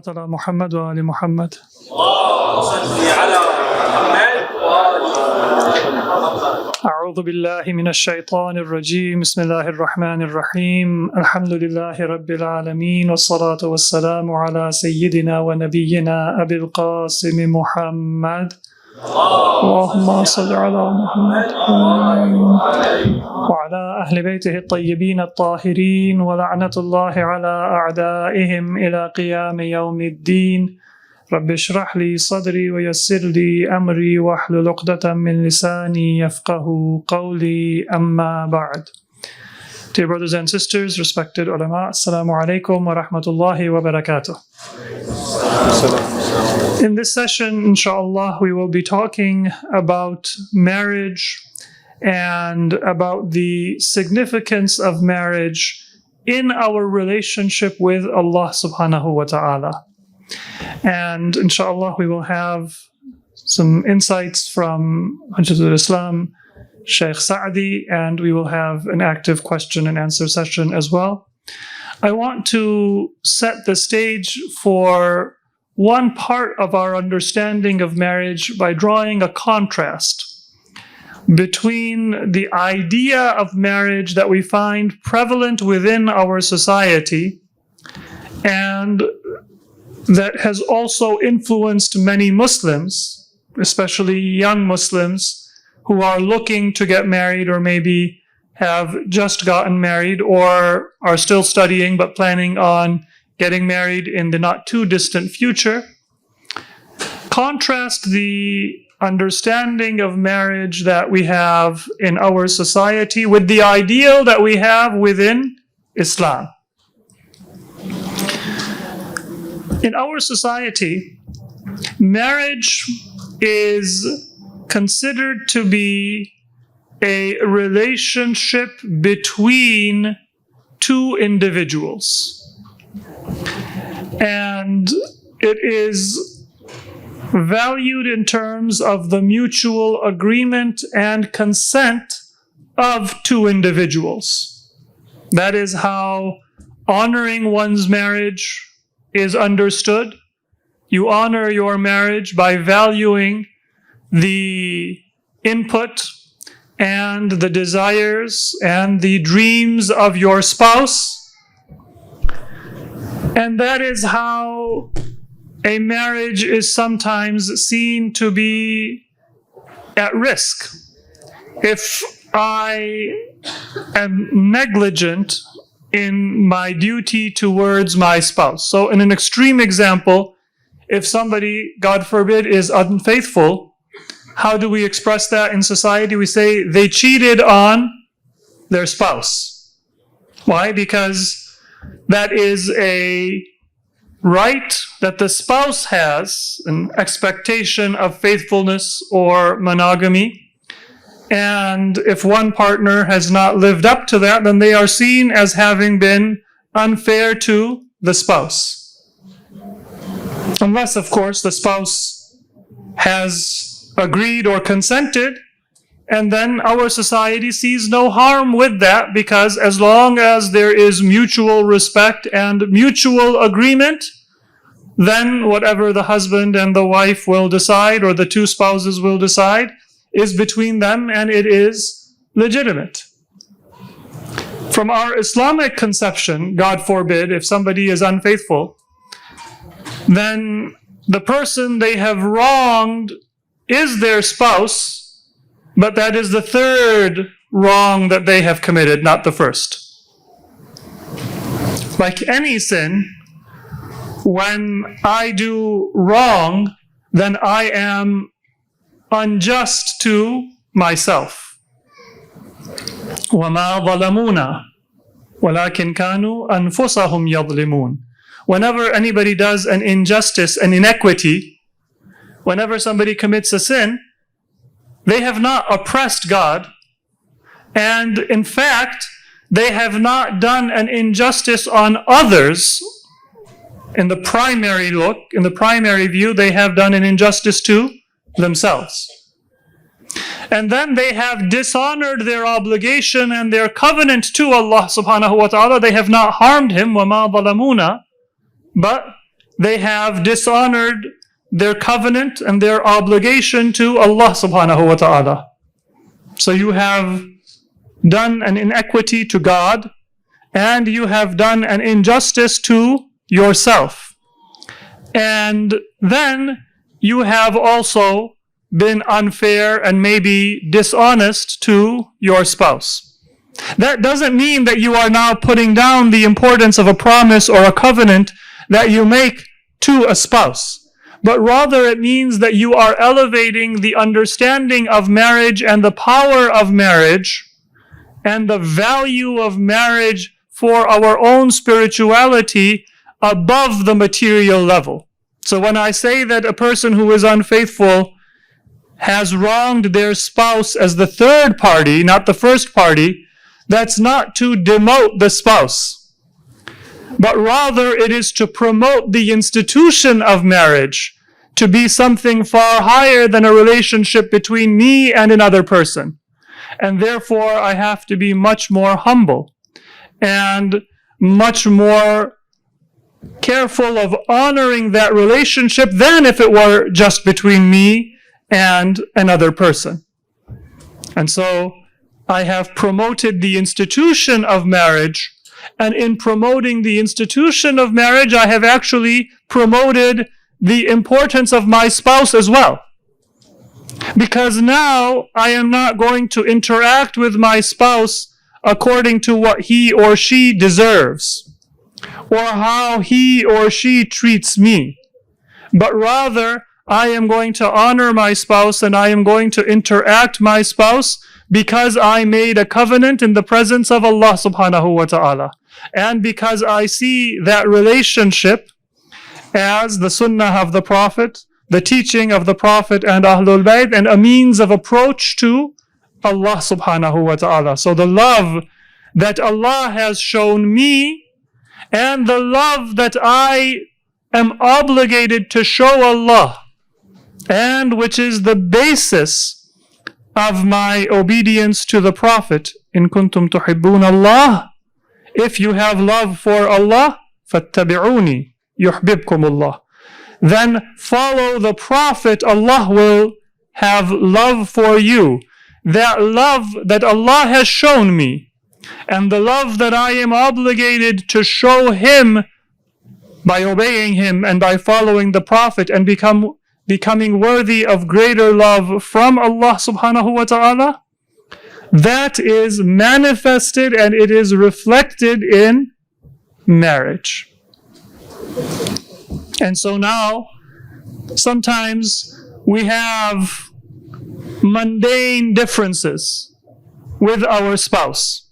صلوات على محمد وآل محمد. أعوذ بالله من الشيطان الرجيم. بسم الله الرحمن الرحيم. الحمد لله رب العالمين والصلاة والسلام على سيدنا ونبينا أبي القاسم محمد. اللهم صل على محمد وعلى أهل بيته الطيبين الطاهرين ولعنة الله على أعدائهم إلى قيام يوم الدين. رب اشرح لي صدري ويسر لي أمري واحلل عقدة من لساني يفقه قولي أما بعد. Dear brothers and sisters, respected ulama, assalamu alaikum wa rahmatullahi wa barakatuh. In this session, inshallah, we will be talking about marriage and about the significance of marriage in our relationship with Allah subhanahu wa ta'ala. And inshallah, we will have some insights from Hujjatul Islam, Shaykh Sa'di, and we will have an active question and answer session as well. I want to set the stage for one part of our understanding of marriage by drawing a contrast between the idea of marriage that we find prevalent within our society and that has also influenced many Muslims, especially young Muslims, who are looking to get married or maybe have just gotten married or are still studying but planning on getting married in the not too distant future. Contrast the understanding of marriage that we have in our society with the ideal that we have within Islam. In our society, marriage is considered to be a relationship between two individuals. And it is valued in terms of the mutual agreement and consent of two individuals. That is how honoring one's marriage is understood. You honor your marriage by valuing the input and the desires and the dreams of your spouse. And that is how a marriage is sometimes seen to be at risk. If I am negligent in my duty towards my spouse. So in an extreme example, if somebody, God forbid, is unfaithful, how do we express that in society? We say they cheated on their spouse. Why? Because that is a right that the spouse has, an expectation of faithfulness or monogamy. And if one partner has not lived up to that, then they are seen as having been unfair to the spouse. Unless, of course, the spouse has agreed or consented, and then our society sees no harm with that, because as long as there is mutual respect and mutual agreement, then whatever the husband and the wife will decide, or the two spouses will decide, is between them and it is legitimate. From our Islamic conception, God forbid, if somebody is unfaithful, then the person they have wronged is their spouse, but that is the third wrong that they have committed, not the first. Like any sin, when I do wrong, then I am unjust to myself. وَمَا ظَلَمُونَا وَلَكِنْ كَانُوا أَنفُسَهُمْ يَظْلِمُونَ. Whenever anybody does an injustice, an inequity, whenever somebody commits a sin, they have not oppressed God, and in fact, they have not done an injustice on others. In the primary look, in the primary view, they have done an injustice to themselves. And then they have dishonored their obligation and their covenant to Allah subhanahu wa ta'ala. They have not harmed Him, وَمَا ظَلَمُونَ, but they have dishonored their covenant and their obligation to Allah subhanahu wa ta'ala. So you have done an inequity to God, and you have done an injustice to yourself. And then you have also been unfair and maybe dishonest to your spouse. That doesn't mean that you are now putting down the importance of a promise or a covenant that you make to a spouse, but rather it means that you are elevating the understanding of marriage and the power of marriage and the value of marriage for our own spirituality above the material level. So when I say that a person who is unfaithful has wronged their spouse as the third party, not the first party, that's not to demote the spouse, but rather it is to promote the institution of marriage to be something far higher than a relationship between me and another person. And therefore, I have to be much more humble and much more careful of honoring that relationship than if it were just between me and another person. And so I have promoted the institution of marriage, and in promoting the institution of marriage, I have actually promoted the importance of my spouse as well. Because now I am not going to interact with my spouse according to what he or she deserves, or how he or she treats me, but rather I am going to honor my spouse and I am going to interact my spouse because I made a covenant in the presence of Allah subhanahu wa ta'ala, and because I see that relationship as the sunnah of the Prophet, the teaching of the Prophet and Ahlul Bayt, and a means of approach to Allah subhanahu wa ta'ala. So the love that Allah has shown me and the love that I am obligated to show Allah, and which is the basis of my obedience to the Prophet, in kuntum tuhibbun Allah, if you have love for Allah, fattabi'uni yuhbibkum Allah, then follow the Prophet, Allah will have love for you. That love that Allah has shown me, and the love that I am obligated to show Him by obeying Him and by following the Prophet and becoming worthy of greater love from Allah subhanahu wa ta'ala, that is manifested and it is reflected in marriage. And so now, sometimes we have mundane differences with our spouse.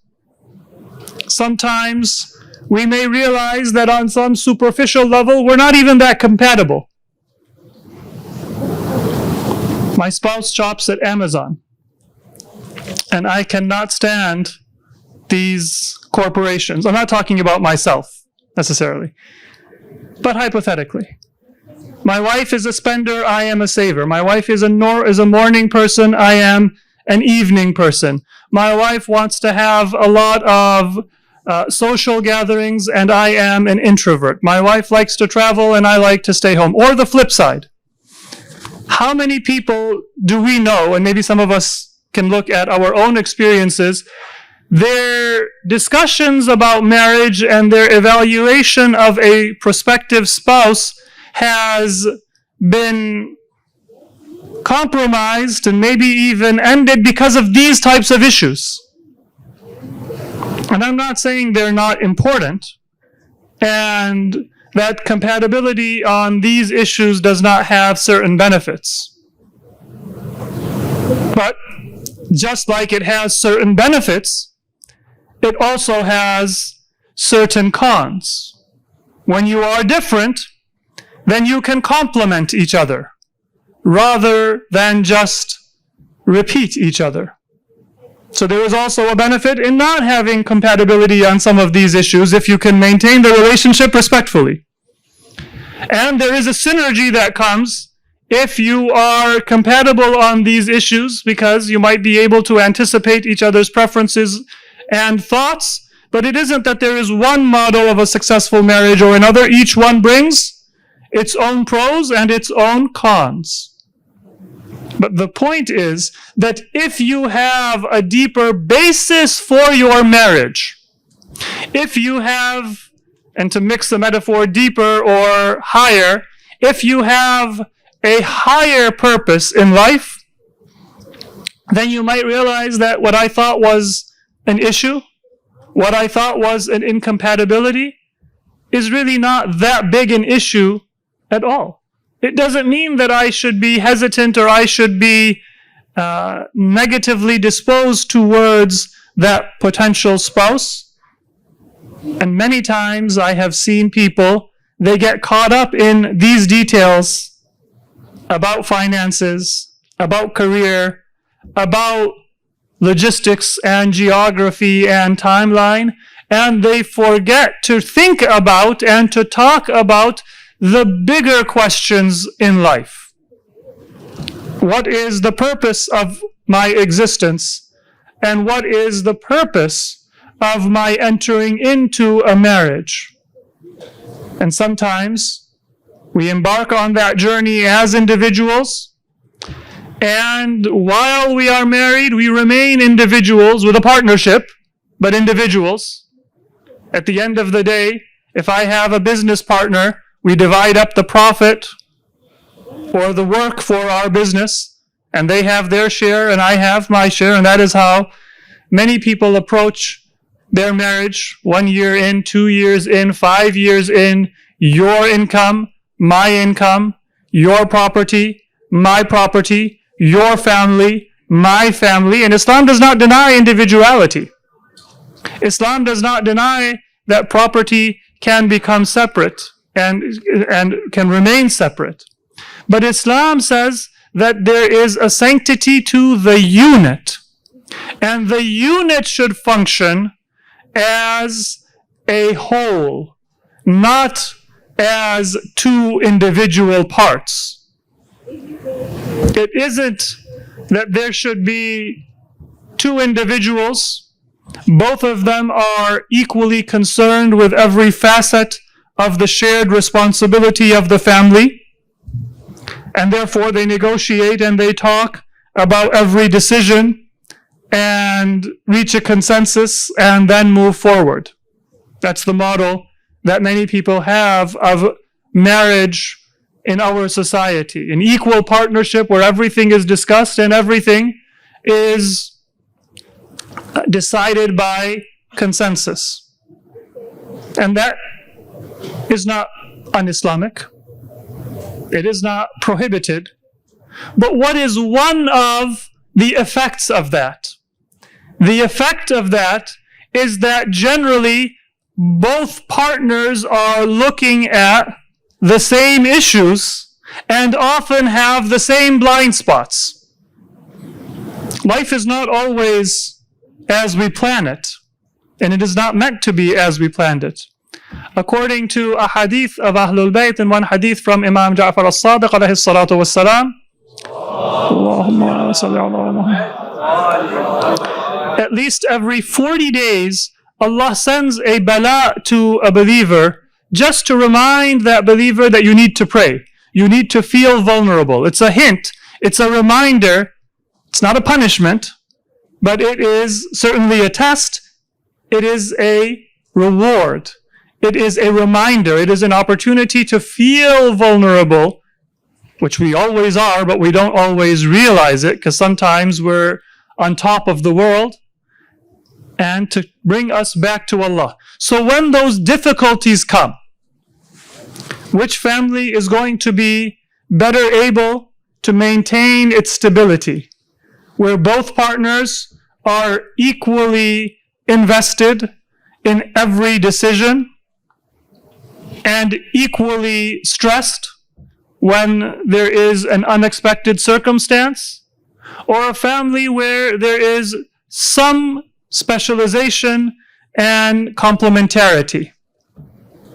Sometimes we may realize that on some superficial level, we're not even that compatible. My spouse shops at Amazon, and I cannot stand these corporations. I'm not talking about myself necessarily, but hypothetically. My wife is a spender, I am a saver. My wife is a morning person, I am an evening person. My wife wants to have a lot of social gatherings, and I am an introvert. My wife likes to travel, and I like to stay home. Or the flip side. How many people do we know, and maybe some of us can look at our own experiences, their discussions about marriage and their evaluation of a prospective spouse has been compromised and maybe even ended because of these types of issues. And I'm not saying they're not important, and that compatibility on these issues does not have certain benefits. But just like it has certain benefits, it also has certain cons. When you are different, then you can complement each other rather than just repeat each other. So there is also a benefit in not having compatibility on some of these issues if you can maintain the relationship respectfully. And there is a synergy that comes if you are compatible on these issues, because you might be able to anticipate each other's preferences and thoughts, but it isn't that there is one model of a successful marriage or another. Each one brings its own pros and its own cons. But the point is that if you have a deeper basis for your marriage, if you have, and to mix the metaphor deeper or higher, if you have a higher purpose in life, then you might realize that what I thought was an issue, what I thought was an incompatibility, is really not that big an issue at all. It doesn't mean that I should be hesitant or I should be negatively disposed towards that potential spouse. And many times I have seen people, they get caught up in these details about finances, about career, about logistics and geography and timeline, and they forget to think about and to talk about the bigger questions in life. What is the purpose of my existence? And what is the purpose of my entering into a marriage? And sometimes we embark on that journey as individuals, and while we are married, we remain individuals with a partnership, but individuals. At the end of the day, if I have a business partner, we divide up the profit or the work for our business, and they have their share and I have my share, and that is how many people approach their marriage. 1 year in, 2 years in, 5 years in, your income, my income, your property, my property, your family, my family. And Islam does not deny individuality. Islam does not deny that property can become separate and can remain separate. But Islam says that there is a sanctity to the unit, and the unit should function as a whole, not as two individual parts. It isn't that there should be two individuals, both of them are equally concerned with every facet of the shared responsibility of the family, and therefore they negotiate and they talk about every decision and reach a consensus and then move forward. That's the model that many people have of marriage in our society. An equal partnership where everything is discussed and everything is decided by consensus. And that is not un-Islamic. It is not prohibited. But what is one of the effects of that? The effect of that is that generally both partners are looking at the same issues and often have the same blind spots. Life is not always as we plan it, and it is not meant to be as we planned it. According to a hadith of Ahlul Bayt and one hadith from Imam Ja'far as-Sadiq alayhi salatu was-salam, at least every 40 days, Allah sends a bala to a believer just to remind that believer that you need to pray. You need to feel vulnerable. It's a hint. It's a reminder. It's not a punishment, but it is certainly a test. It is a reward. It is a reminder. It is an opportunity to feel vulnerable, which we always are, but we don't always realize it because sometimes we're on top of the world, and to bring us back to Allah. So when those difficulties come, which family is going to be better able to maintain its stability, where both partners are equally invested in every decision and equally stressed when there is an unexpected circumstance, or a family where there is some specialization and complementarity,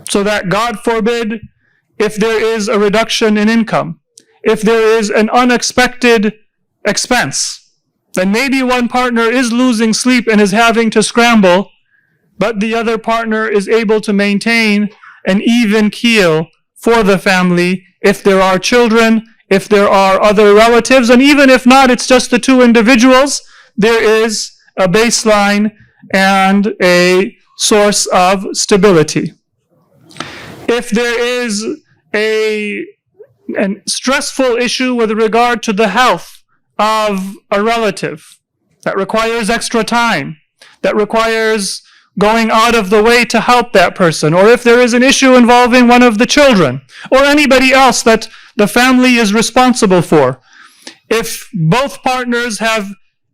so that, God forbid, if there is a reduction in income, if there is an unexpected expense, then maybe one partner is losing sleep and is having to scramble, but the other partner is able to maintain an even keel for the family, if there are children, if there are other relatives, and even if not, it's just the two individuals, there is a baseline and a source of stability. If there is a stressful issue with regard to the health of a relative that requires extra time, that requires going out of the way to help that person, or if there is an issue involving one of the children, or anybody else that the family is responsible for, if both partners have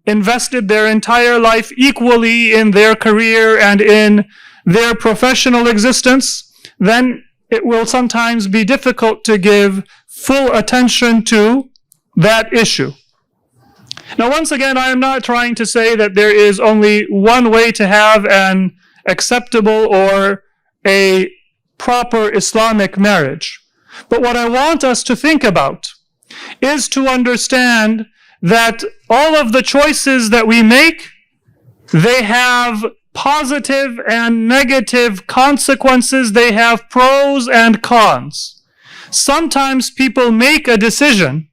invested their entire life equally in their career and in their professional existence, then it will sometimes be difficult to give full attention to that issue. Now, once again, I am not trying to say that there is only one way to have an acceptable or a proper Islamic marriage. But what I want us to think about is to understand that all of the choices that we make, they have positive and negative consequences. They have pros and cons. Sometimes people make a decision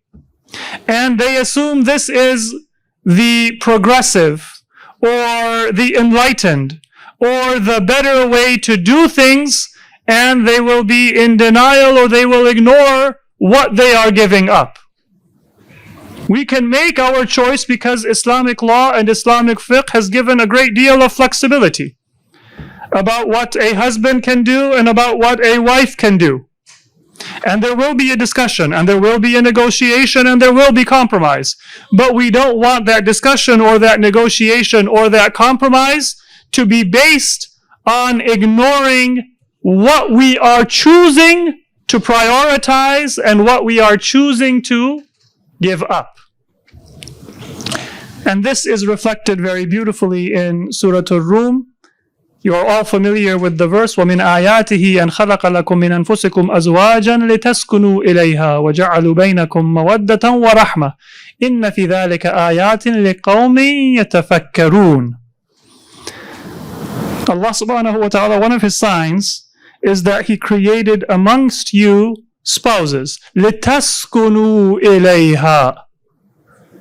and they assume this is the progressive or the enlightened or the better way to do things, and they will be in denial or they will ignore what they are giving up. We can make our choice because Islamic law and Islamic fiqh has given a great deal of flexibility about what a husband can do and about what a wife can do. And there will be a discussion, and there will be a negotiation, and there will be compromise. But we don't want that discussion or that negotiation or that compromise to be based on ignoring what we are choosing to prioritize and what we are choosing to give up. And this is reflected very beautifully in Surah Ar-Rum. You are all familiar with the verse, وَمِنْ آيَاتِهِ أَنْ خَلَقَ لَكُم مِّنْ أَنفُسِكُمْ أَزْوَاجًا لِتَسْكُنُوا إِلَيْهَا وَجَعَلُوا بَيْنَكُم مَّوَدَّةً وَرَحْمَةً إِنَّ فِي ذَلِكَ آيَاتٍ لِقَوْمٍ يَتَفَكَّرُونَ. Allah subhanahu wa ta'ala, one of His signs is that He created amongst you spouses. لِتَسْكُنُوا إِلَيْهَا.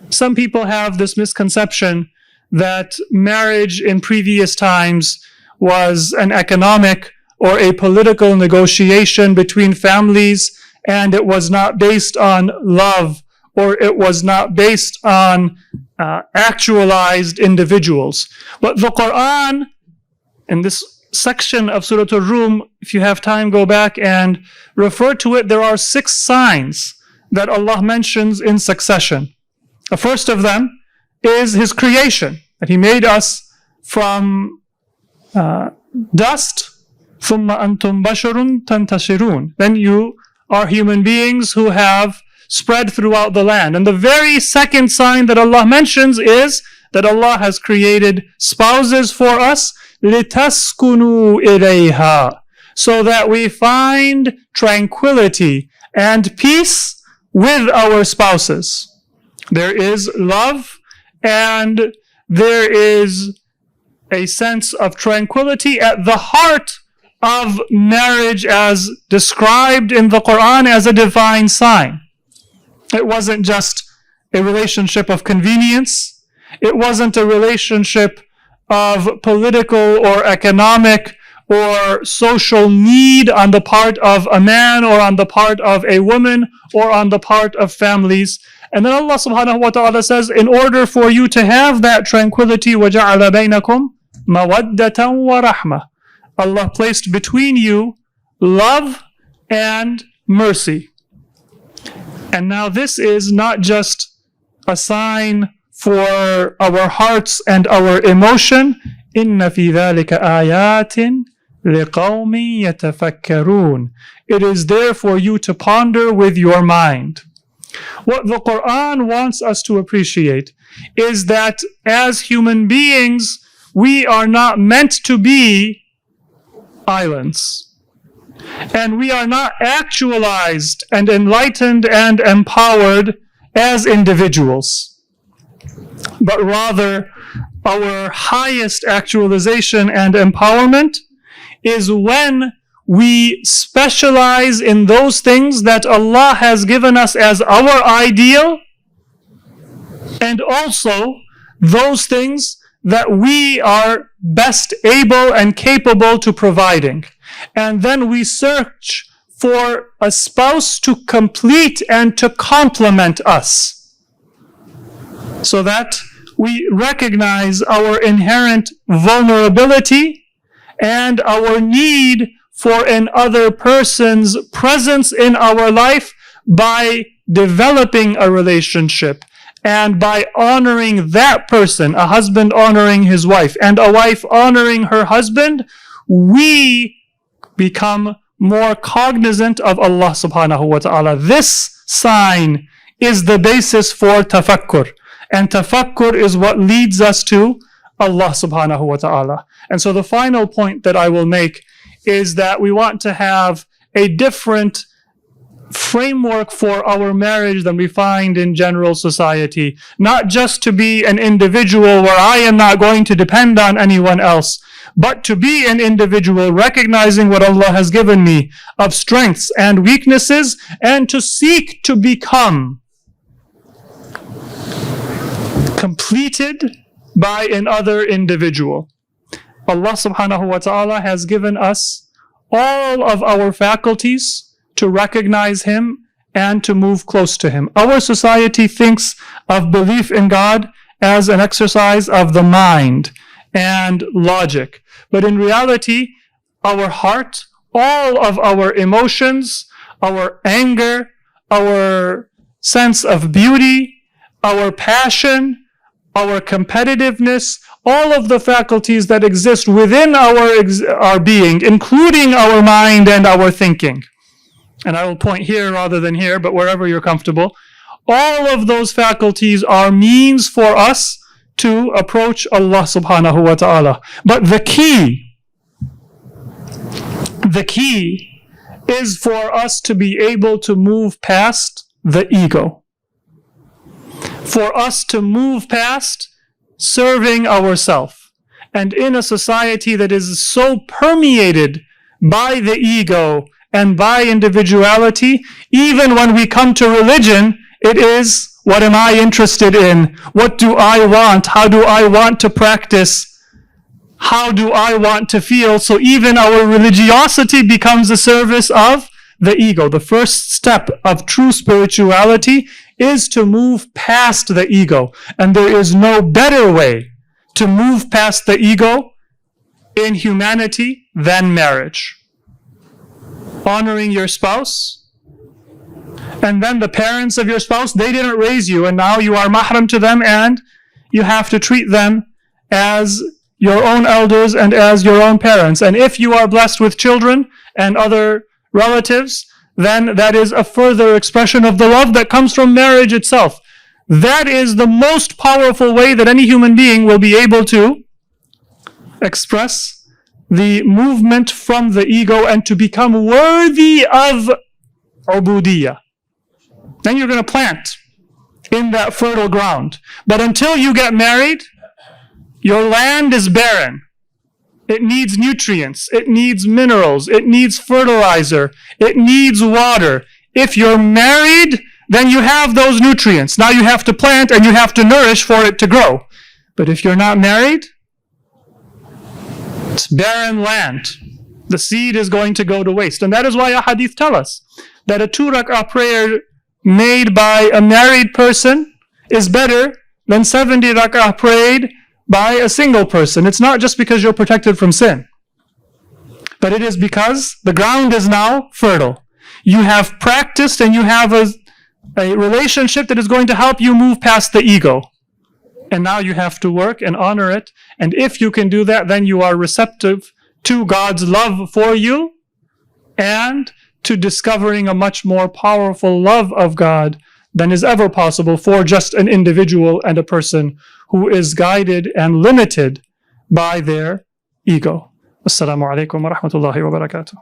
Some people have this misconception that marriage in previous times was an economic or a political negotiation between families, and it was not based on love, or it was not based on actualized individuals. But the Quran, in this section of Surah Ar-Rum, if you have time, go back and refer to it. There are 6 signs that Allah mentions in succession. The first of them is His creation, that He made us from dust. ثُمَّ أَنْتُمْ بَشَرٌ تَنْتَشِرُونَ. Then you are human beings who have spread throughout the land. And the very second sign that Allah mentions is that Allah has created spouses for us, لِتَسْكُنُوا إِلَيْهَا, so that we find tranquility and peace with our spouses. There is love and there is a sense of tranquility at the heart of marriage as described in the Quran as a divine sign. It wasn't just a relationship of convenience. It wasn't a relationship of political or economic or social need on the part of a man or on the part of a woman or on the part of families. And then Allah subhanahu wa ta'ala says, in order for you to have that tranquility, وَجَعَلَ بَيْنَكُمْ مَوَدَّةً وَرَحْمَةً, Allah placed between you love and mercy. And now this is not just a sign for our hearts and our emotion. إِنَّ فِي ذَلِكَ آيَاتٍ لِقَوْمٍ يَتَفَكَّرُونَ. It is there for you to ponder with your mind. What the Quran wants us to appreciate is that as human beings, we are not meant to be islands. And we are not actualized and enlightened and empowered as individuals. But rather, our highest actualization and empowerment is when we specialize in those things that Allah has given us as our ideal, and also those things that we are best able and capable to providing. And then we search for a spouse to complete and to complement us, so that we recognize our inherent vulnerability and our need for another person's presence in our life by developing a relationship and by honoring that person, a husband honoring his wife and a wife honoring her husband. We become more cognizant of Allah subhanahu wa ta'ala. This sign is the basis for tafakkur. And tafakkur is what leads us to Allah subhanahu wa ta'ala. And so the final point that I will make is that we want to have a different framework for our marriage than we find in general society. Not just to be an individual where I am not going to depend on anyone else, but to be an individual recognizing what Allah has given me of strengths and weaknesses, and to seek to become completed by another individual. Allah subhanahu wa ta'ala has given us all of our faculties to recognize Him and to move close to Him. Our society thinks of belief in God as an exercise of the mind and logic. But in reality, our heart, all of our emotions, our anger, our sense of beauty, our passion, our competitiveness, all of the faculties that exist within our being, including our mind and our thinking. And I will point here rather than here, but wherever you're comfortable. All of those faculties are means for us to approach Allah subhanahu wa ta'ala. But the key is for us to be able to move past the ego. For us to move past serving ourselves. And in a society that is so permeated by the ego and by individuality, even when we come to religion, it is, what am I interested in? What do I want? How do I want to practice? How do I want to feel? So even our religiosity becomes a service of the ego. The first step of true spirituality is to move past the ego. And there is no better way to move past the ego in humanity than marriage. Honoring your spouse, and then the parents of your spouse, they didn't raise you, and now you are mahram to them, and you have to treat them as your own elders and as your own parents. And if you are blessed with children and other relatives, then that is a further expression of the love that comes from marriage itself. That is the most powerful way that any human being will be able to express the movement from the ego and to become worthy of ubudiyah. Then you're going to plant in that fertile ground. But until you get married, your land is barren. It needs nutrients. It needs minerals. It needs fertilizer. It needs water. If you're married, then you have those nutrients. Now you have to plant and you have to nourish for it to grow. But if you're not married, it's barren land. The seed is going to go to waste. And that is why a hadith tells us that a 2 rak'ah prayer made by a married person is better than 70 rak'ah prayed by a single person. It's not just because you're protected from sin, but it is because the ground is now fertile. You have practiced and you have a relationship that is going to help you move past the ego. And now you have to work and honor it. And if you can do that, then you are receptive to God's love for you and to discovering a much more powerful love of God than is ever possible for just an individual and a person who is guided and limited by their ego. Assalamu alaikum wa rahmatullahi wa barakatuh.